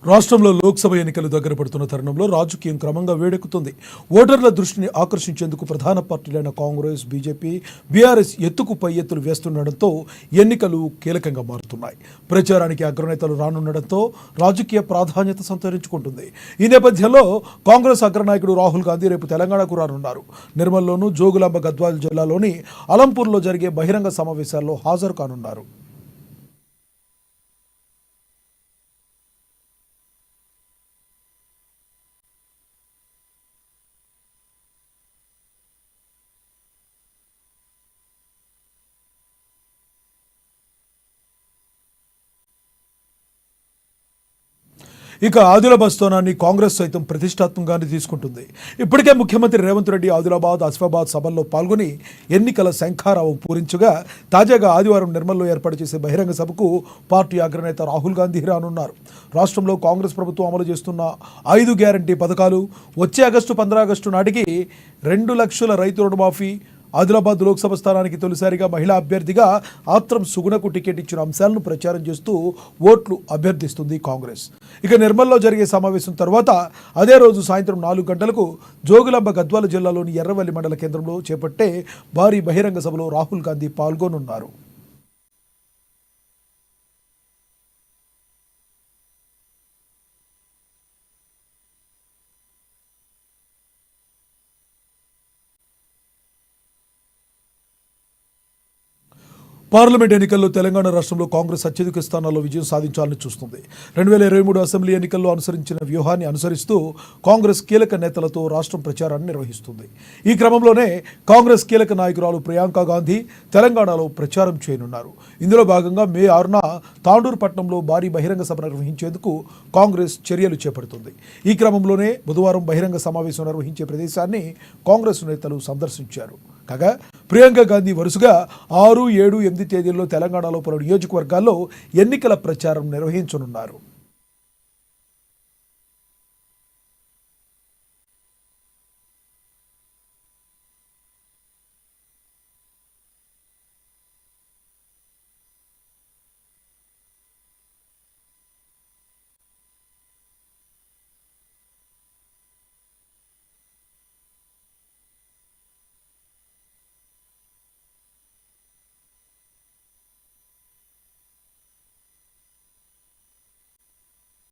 రాష్ట్రంలో లోక్సభ ఎన్నికలు దగ్గర పడుతున్న తరుణంలో రాజకీయం క్రమంగా వేడెక్కుతుంది. ఓటర్ల దృష్టిని ఆకర్షించేందుకు ప్రధాన పార్టీలైన కాంగ్రెస్, బీజేపీ, బీఆర్ఎస్ ఎత్తుకు పై ఎత్తులు వేస్తుండటంతో ఎన్నికలు కీలకంగా మారుతున్నాయి. ప్రచారానికి అగ్రనేతలు రానుండటంతో రాజకీయ ప్రాధాన్యత సంతరించుకుంటుంది. ఈ నేపథ్యంలో కాంగ్రెస్ అగ్రనాయకుడు రాహుల్ గాంధీ రేపు తెలంగాణకు రానున్నారు. నిర్మల్లోను, జోగులాంబ గద్వాల్ జిల్లాలోని అలంపూర్లో జరిగే బహిరంగ సమావేశాల్లో హాజరు కానున్నారు. ఇక ఆదిలాబాద్ స్థానాన్ని కాంగ్రెస్ సైతం ప్రతిష్టాత్మకంగానే తీసుకుంటుంది. ఇప్పటికే ముఖ్యమంత్రి రేవంత్ రెడ్డి ఆదిలాబాద్, ఆసిఫాబాద్ సభల్లో పాల్గొని ఎన్నికల శంఖారావం పూరించగా తాజాగా ఆదివారం నిర్మల్లో ఏర్పాటు చేసే బహిరంగ సభకు పార్టీ అగ్రనేత రాహుల్ గాంధీ రానున్నారు. రాష్ట్రంలో కాంగ్రెస్ ప్రభుత్వం అమలు చేస్తున్న 5 గ్యారంటీ పథకాలు, వచ్చే 15 ఆగస్టు నాటికి 2 లక్షల రైతు రుణమాఫీ, ఆదిలాబాద్ లోక్సభ స్థానానికి తొలిసారిగా మహిళా అభ్యర్థిగా ఆత్రం సుగుణకు టికెట్ ఇచ్చిన అంశాలను ప్రచారం చేస్తూ ఓట్లు అభ్యర్థిస్తుంది కాంగ్రెస్. ఇక నిర్మల్లో జరిగే సమావేశం తర్వాత అదే రోజు సాయంత్రం 4 గంటలకు జోగులాంబ గద్వాల జిల్లాలోని ఎర్రవల్లి మండల కేంద్రంలో చేపట్టే భారీ బహిరంగ సభలో రాహుల్ గాంధీ పాల్గొనున్నారు. పార్లమెంట్ ఎన్నికల్లో తెలంగాణ రాష్ట్రంలో కాంగ్రెస్ అత్యధిక స్థానాల్లో విజయం సాధించాలని చూస్తుంది. 2023 అసెంబ్లీ ఎన్నికల్లో అనుసరించిన వ్యూహాన్ని అనుసరిస్తూ కాంగ్రెస్ కీలక నేతలతో రాష్ట్రం ప్రచారాన్ని నిర్వహిస్తుంది. ఈ క్రమంలోనే కాంగ్రెస్ కీలక నాయకురాలు ప్రియాంక గాంధీ తెలంగాణలో ప్రచారం చేయనున్నారు. ఇందులో భాగంగా మే 6న తాండూరు పట్టణంలో భారీ బహిరంగ సభ నిర్వహించేందుకు కాంగ్రెస్ చర్యలు చేపడుతుంది. ఈ క్రమంలోనే బుధవారం బహిరంగ సమావేశం నిర్వహించే ప్రదేశాన్ని కాంగ్రెస్ నేతలు సందర్శించారు. కాగా ప్రియాంక గాంధీ వరుసగా 6, 7, 8 తేదీల్లో తెలంగాణలో పలు నియోజకవర్గాల్లో ఎన్నికల ప్రచారం నిర్వహించనున్నారు.